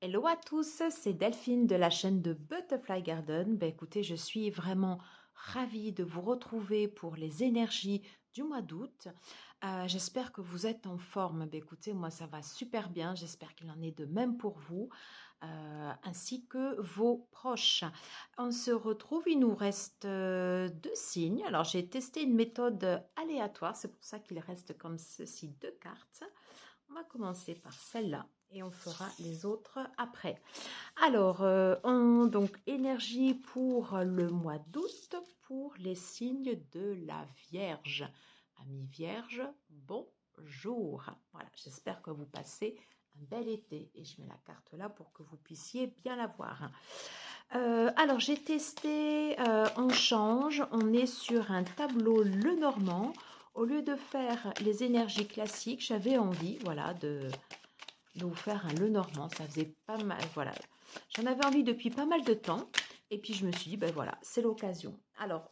Hello à tous, c'est Delphine de la chaîne de Butterfly Garden. Ben écoutez, je suis vraiment ravie de vous retrouver pour les énergies du mois d'août. J'espère que vous êtes en forme. Ben écoutez, moi ça va super bien. J'espère qu'il en est de même pour vous, ainsi que vos proches. On se retrouve, il nous reste deux signes. Alors j'ai testé une méthode aléatoire, c'est pour ça qu'il reste comme ceci deux cartes. On va commencer par celle-là et on fera les autres après. Alors, donc énergie pour le mois d'août pour les signes de la Vierge. Amis Vierge, bonjour. Voilà, j'espère que vous passez un bel été et je mets la carte là pour que vous puissiez bien la voir. Alors, j'ai testé, on change, on est sur un tableau Lenormand. Au lieu de faire les énergies classiques, j'avais envie, voilà, de vous faire un Lenormand. Ça faisait pas mal, voilà. J'en avais envie depuis pas mal de temps. Et puis, je me suis dit, ben voilà, c'est l'occasion. Alors,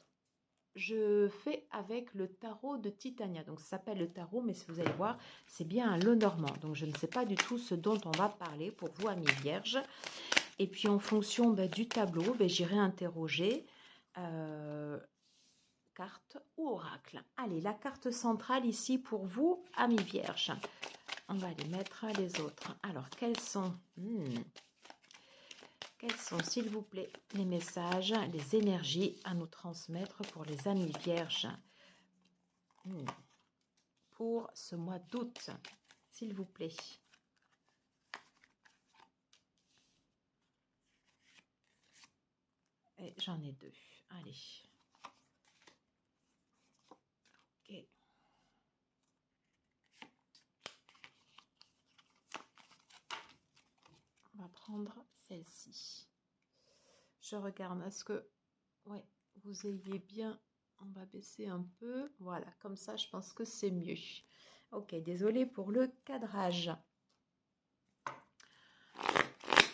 je fais avec le tarot de Titania. Donc, ça s'appelle le tarot, mais si vous allez voir, c'est bien un Lenormand. Donc, je ne sais pas du tout ce dont on va parler pour vous, amis vierges. Et puis, en fonction du tableau, j'irai interroger carte ou oracle. Allez, la carte centrale ici pour vous, amis vierges. On va les mettre les autres. Alors, quels sont, s'il vous plaît, les messages, les énergies à nous transmettre pour les amis vierges pour ce mois d'août, s'il vous plaît. Et j'en ai deux. Allez. Ok. On va prendre celle-ci. Je regarde, est-ce que ouais, vous ayez bien, on va baisser un peu, voilà, comme ça je pense que c'est mieux. Ok, désolé pour le cadrage.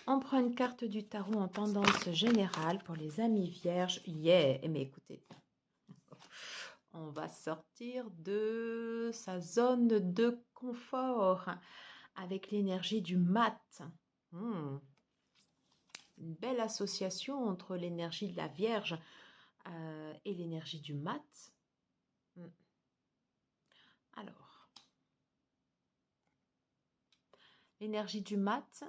On prend une carte du tarot en tendance générale pour les amis vierges. Yeah, mais écoutez, on va sortir de sa zone de confort avec l'énergie du mat. Une belle association entre l'énergie de la Vierge et l'énergie du mat. Alors, l'énergie du mat,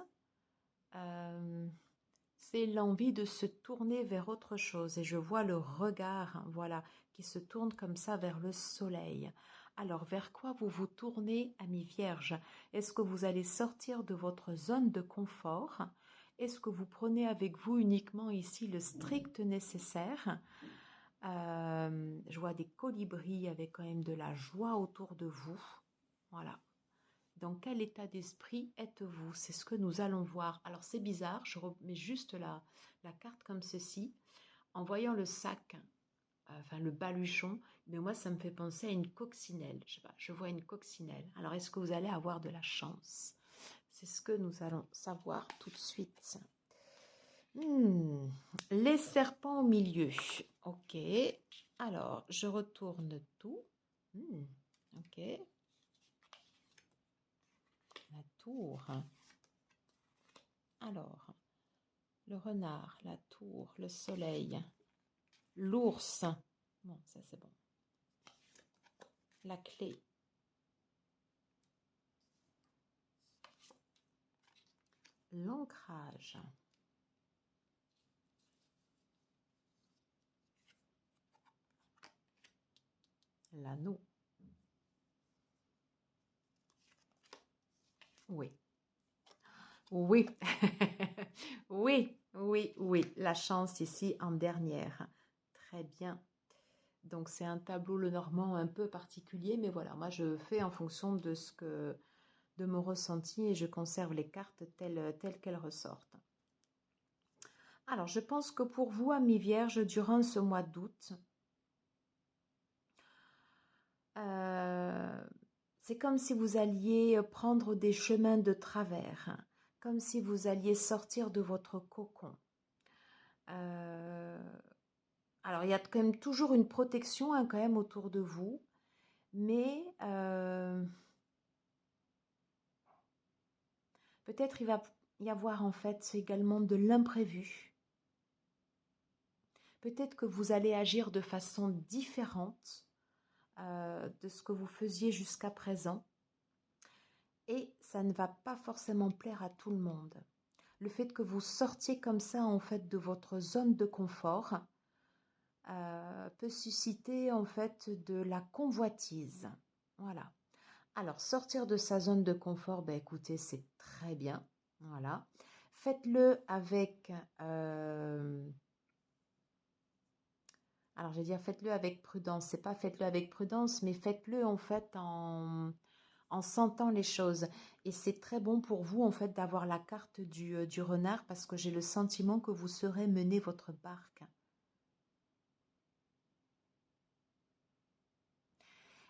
c'est l'envie de se tourner vers autre chose. Et je vois le regard, voilà, qui se tourne comme ça vers le soleil. Alors, vers quoi vous vous tournez, amis vierges? Est-ce que vous allez sortir de votre zone de confort? Est-ce que vous prenez avec vous uniquement ici le strict nécessaire? Je vois des colibris avec quand même de la joie autour de vous. Voilà. Dans quel état d'esprit êtes-vous? C'est ce que nous allons voir. Alors c'est bizarre, je remets juste la carte comme ceci. En voyant le sac, enfin le baluchon, mais moi ça me fait penser à une coccinelle. Je sais pas, je vois une coccinelle. Alors est-ce que vous allez avoir de la chance? C'est ce que nous allons savoir tout de suite. Les serpents au milieu. Ok. Alors, je retourne tout. Ok. La tour. Alors, le renard, la tour, le soleil, l'ours. Bon, ça c'est bon. La clé. L'ancrage. L'anneau. Oui. Oui. Oui, oui, oui. La chance ici en dernière. Très bien. Donc c'est un tableau Lenormand un peu particulier, mais voilà, moi je fais en fonction de mon ressenti et je conserve les cartes telles qu'elles ressortent. Alors je pense que pour vous, amis vierges, durant ce mois d'août, c'est comme si vous alliez prendre des chemins de travers, comme si vous alliez sortir de votre cocon. Alors il y a quand même toujours une protection quand même autour de vous, mais peut-être y avoir en fait également de l'imprévu. Peut-être que vous allez agir de façon différente de ce que vous faisiez jusqu'à présent. Et ça ne va pas forcément plaire à tout le monde. Le fait que vous sortiez comme ça en fait de votre zone de confort peut susciter en fait de la convoitise. Voilà. Alors sortir de sa zone de confort, ben écoutez, c'est très bien. Voilà. Faites-le avec alors je vais dire faites-le avec prudence. C'est pas faites-le avec prudence, mais faites-le en fait en sentant les choses. Et c'est très bon pour vous, en fait, d'avoir la carte du renard parce que j'ai le sentiment que vous saurez mener votre barque.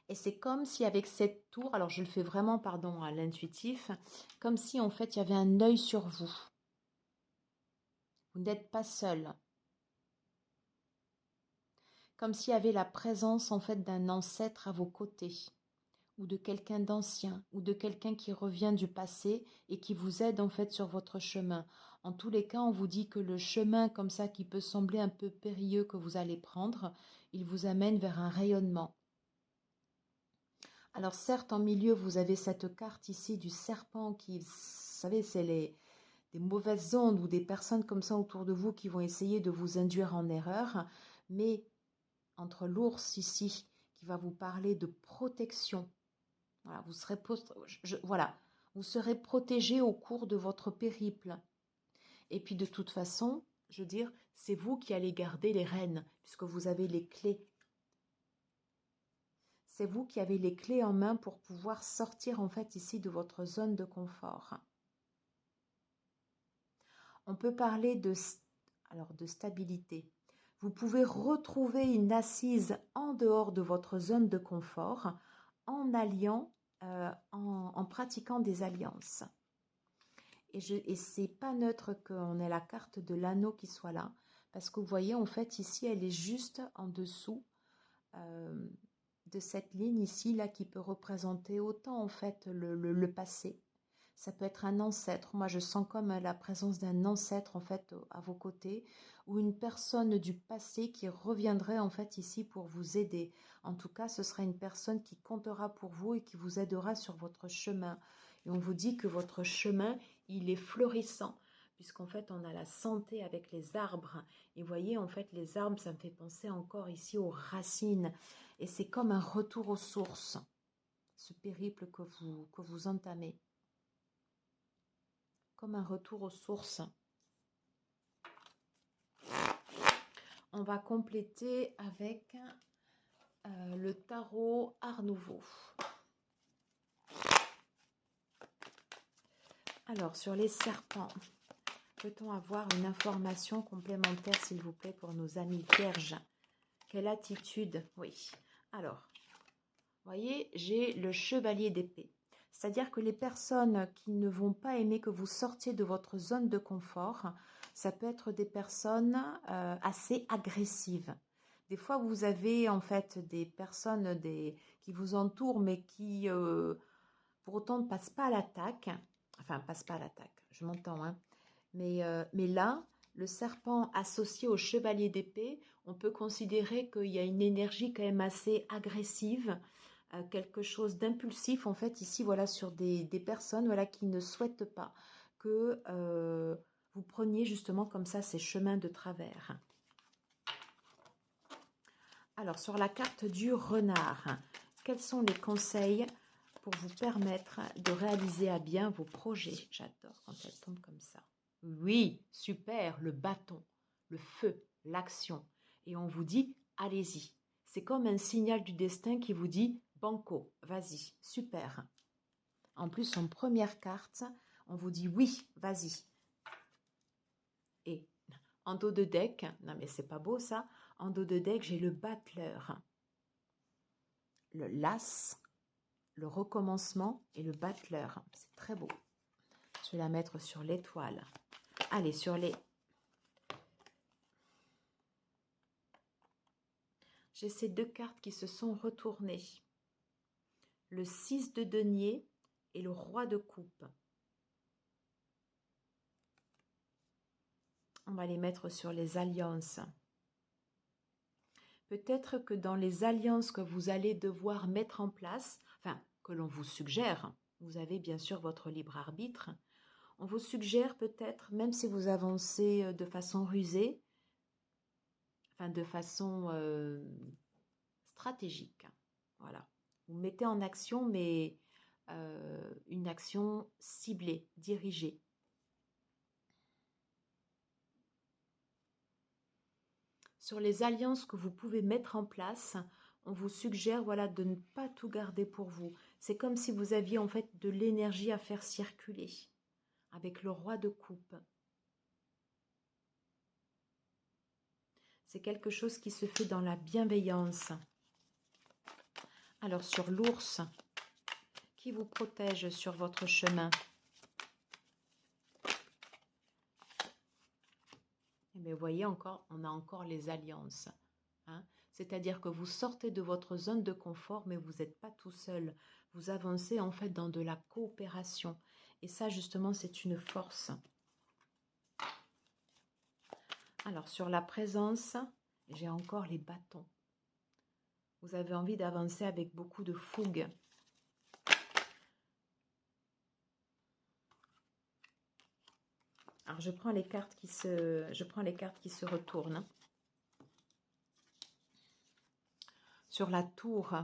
Et c'est comme si avec cette tour, alors je le fais vraiment, pardon, à l'intuitif, comme si, en fait, il y avait un œil sur vous. Vous n'êtes pas seul. Comme s'il y avait la présence, en fait, d'un ancêtre à vos côtés, ou de quelqu'un d'ancien, ou de quelqu'un qui revient du passé et qui vous aide en fait sur votre chemin. En tous les cas, on vous dit que le chemin comme ça qui peut sembler un peu périlleux que vous allez prendre, il vous amène vers un rayonnement. Alors certes, en milieu, vous avez cette carte ici du serpent qui, vous savez, c'est des mauvaises ondes ou des personnes comme ça autour de vous qui vont essayer de vous induire en erreur, mais entre l'ours ici qui va vous parler de protection. Voilà, voilà, vous serez protégé au cours de votre périple. Et puis de toute façon, je veux dire, c'est vous qui allez garder les rênes, puisque vous avez les clés. C'est vous qui avez les clés en main pour pouvoir sortir en fait ici de votre zone de confort. On peut parler de stabilité. Vous pouvez retrouver une assise en dehors de votre zone de confort en alliant, en pratiquant des alliances. Et c'est pas neutre qu'on ait la carte de l'anneau qui soit là, parce que vous voyez, en fait, ici, elle est juste en dessous de cette ligne ici, là, qui peut représenter autant, en fait, le passé. Ça peut être un ancêtre. Moi, je sens comme la présence d'un ancêtre, en fait, à vos côtés, ou une personne du passé qui reviendrait, en fait, ici pour vous aider. En tout cas, ce sera une personne qui comptera pour vous et qui vous aidera sur votre chemin. Et on vous dit que votre chemin, il est florissant, puisqu'en fait, on a la santé avec les arbres. Et vous voyez, en fait, les arbres, ça me fait penser encore ici aux racines. Et c'est comme un retour aux sources, ce périple que vous entamez. Comme un retour aux sources. On va compléter avec le tarot Art Nouveau. Alors, sur les serpents, peut-on avoir une information complémentaire, s'il vous plaît, pour nos amis vierges? Quelle attitude? Oui. Alors, vous voyez, j'ai le chevalier d'épée. C'est-à-dire que les personnes qui ne vont pas aimer que vous sortiez de votre zone de confort, ça peut être des personnes assez agressives. Des fois, vous avez en fait des personnes qui vous entourent, mais qui pour autant ne passent pas à l'attaque. Enfin, passent pas à l'attaque, je m'entends, hein. Mais là, le serpent associé au chevalier d'épée, on peut considérer qu'il y a une énergie quand même assez agressive, quelque chose d'impulsif en fait ici, voilà, sur des personnes, voilà, qui ne souhaitent pas que vous preniez justement comme ça ces chemins de travers. Alors sur la carte du renard, quels sont les conseils pour vous permettre de réaliser à bien vos projets? J'adore quand elle tombe comme ça. Oui, super, le bâton, le feu, l'action. Et on vous dit, allez-y. C'est comme un signal du destin qui vous dit, banco, vas-y, super. En plus, en première carte, on vous dit, oui, vas-y. Et en dos de deck, non mais c'est pas beau ça, en dos de deck, j'ai le battleur, le las, le recommencement et le battleur. C'est très beau. Je vais la mettre sur l'étoile. Allez, sur les... J'ai ces deux cartes qui se sont retournées. Le 6 de denier et le roi de coupe. On va les mettre sur les alliances. Peut-être que dans les alliances que vous allez devoir mettre en place, enfin, que l'on vous suggère, vous avez bien sûr votre libre arbitre, on vous suggère peut-être, même si vous avancez de façon rusée, enfin de façon stratégique, voilà. Vous mettez en action, mais une action ciblée, dirigée. Sur les alliances que vous pouvez mettre en place, on vous suggère voilà, de ne pas tout garder pour vous. C'est comme si vous aviez en fait de l'énergie à faire circuler avec le roi de coupe. C'est quelque chose qui se fait dans la bienveillance. Alors sur l'ours, qui vous protège sur votre chemin? Mais vous voyez encore, on a encore les alliances. Hein? C'est-à-dire que vous sortez de votre zone de confort, mais vous n'êtes pas tout seul. Vous avancez en fait dans de la coopération. Et ça, justement, c'est une force. Alors, sur la présence, j'ai encore les bâtons. Vous avez envie d'avancer avec beaucoup de fougue. Alors, je prends les cartes qui se retournent. Sur la tour,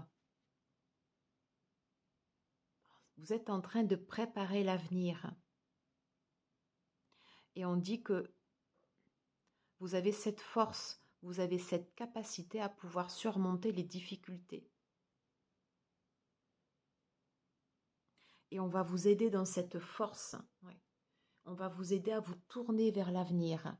vous êtes en train de préparer l'avenir. Et on dit que vous avez cette force, vous avez cette capacité à pouvoir surmonter les difficultés. Et on va vous aider dans cette force. Ouais. On va vous aider à vous tourner vers l'avenir.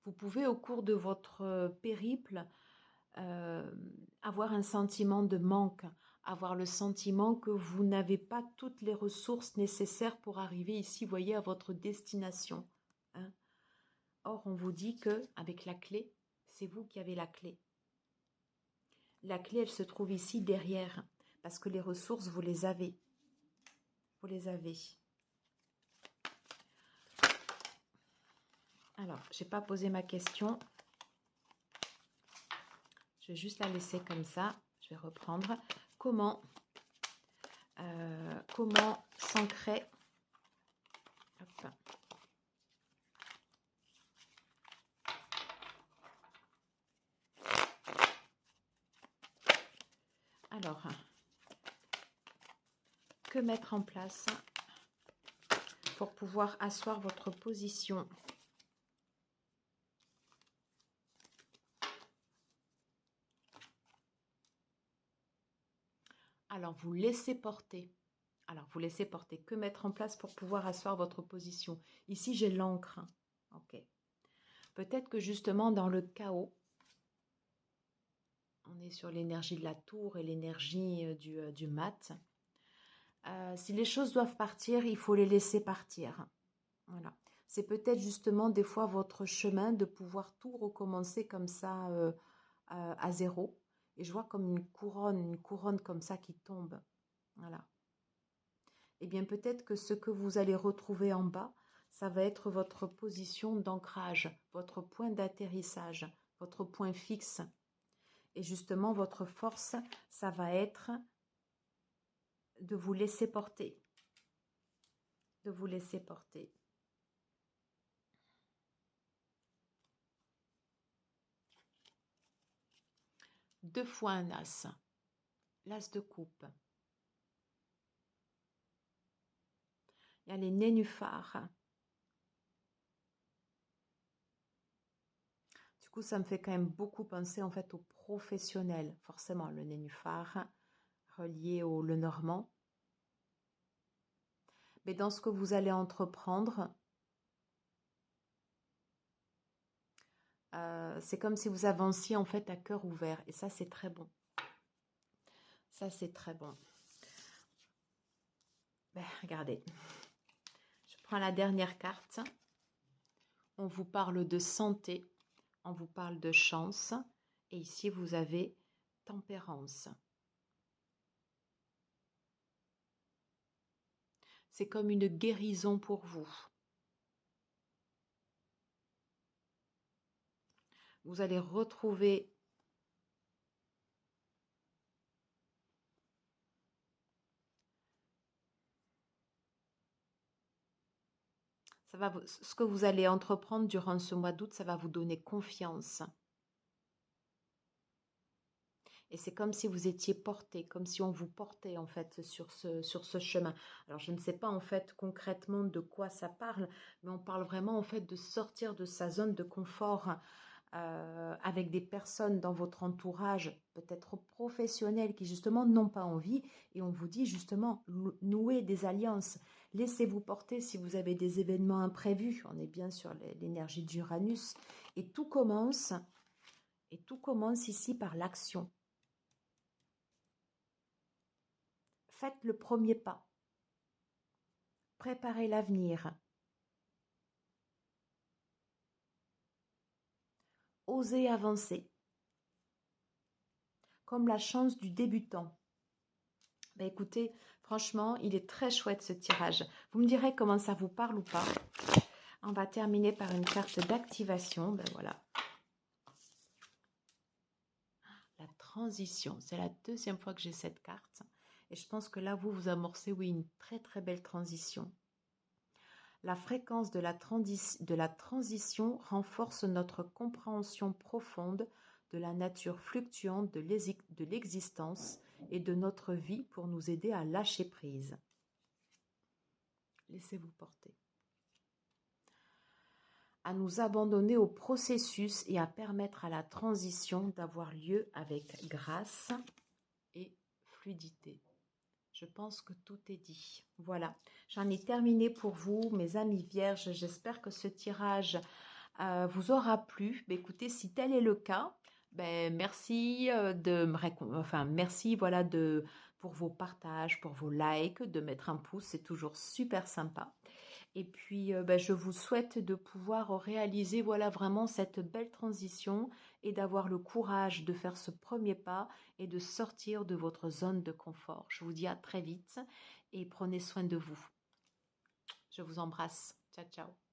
Vous pouvez, au cours de votre périple, avoir un sentiment de manque, avoir le sentiment que vous n'avez pas toutes les ressources nécessaires pour arriver ici, voyez, à votre destination. Hein. Or, on vous dit que avec la clé, c'est vous qui avez la clé. La clé, elle se trouve ici derrière, parce que les ressources, vous les avez. Vous les avez. Alors, je n'ai pas posé ma question. Je vais juste la laisser comme ça. Je vais reprendre. Comment s'ancrer. Alors, que mettre en place pour pouvoir asseoir votre position? Alors, vous laissez porter. Alors, vous laissez porter. Que mettre en place pour pouvoir asseoir votre position? Ici, j'ai l'encre. Ok. Peut-être que justement, dans le chaos, on est sur l'énergie de la tour et l'énergie du mat. Si les choses doivent partir, il faut les laisser partir. Voilà. C'est peut-être justement des fois votre chemin de pouvoir tout recommencer comme ça à zéro. Et je vois comme une couronne comme ça qui tombe. Voilà. Eh bien, peut-être que ce que vous allez retrouver en bas, ça va être votre position d'ancrage, votre point d'atterrissage, votre point fixe. Et justement, votre force, ça va être de vous laisser porter. De vous laisser porter. Deux fois un as. L'as de coupe. Il y a les nénuphars. Du coup, ça me fait quand même beaucoup penser en fait aux professionnels. Forcément, le nénuphar relié au Lenormand. Mais dans ce que vous allez entreprendre, c'est comme si vous avanciez en fait à cœur ouvert. Et ça, c'est très bon. Ça, c'est très bon. Ben, regardez. Je prends la dernière carte. On vous parle de santé. On vous parle de chance. Et ici, vous avez tempérance. C'est comme une guérison pour vous. Vous allez retrouver ce que vous allez entreprendre durant ce mois d'août, ça va vous donner confiance. Et c'est comme si vous étiez porté, comme si on vous portait en fait sur ce chemin. Alors je ne sais pas en fait concrètement de quoi ça parle, mais on parle vraiment en fait de sortir de sa zone de confort avec des personnes dans votre entourage, peut-être professionnels, qui justement n'ont pas envie. Et on vous dit justement, nouer des alliances. Laissez-vous porter si vous avez des événements imprévus. On est bien sur l'énergie d'Uranus. Et tout commence ici par l'action. Faites le premier pas. Préparez l'avenir. Osez avancer. Comme la chance du débutant. Ben écoutez, franchement, il est très chouette ce tirage. Vous me direz comment ça vous parle ou pas. On va terminer par une carte d'activation. Ben voilà. La transition. C'est la deuxième fois que j'ai cette carte. Et je pense que là, vous amorcez, oui, une très très belle transition. La fréquence de la transition renforce notre compréhension profonde de la nature fluctuante de l'existence et de notre vie pour nous aider à lâcher prise. Laissez-vous porter. À nous abandonner au processus et à permettre à la transition d'avoir lieu avec grâce et fluidité. Je pense que tout est dit. Voilà, j'en ai terminé pour vous, mes amis vierges. J'espère que ce tirage vous aura plu. Ben, écoutez, si tel est le cas, ben, merci merci voilà pour vos partages, pour vos likes, de mettre un pouce, c'est toujours super sympa. Et puis, ben, je vous souhaite de pouvoir réaliser voilà vraiment cette belle transition et d'avoir le courage de faire ce premier pas et de sortir de votre zone de confort. Je vous dis à très vite et prenez soin de vous. Je vous embrasse. Ciao, ciao.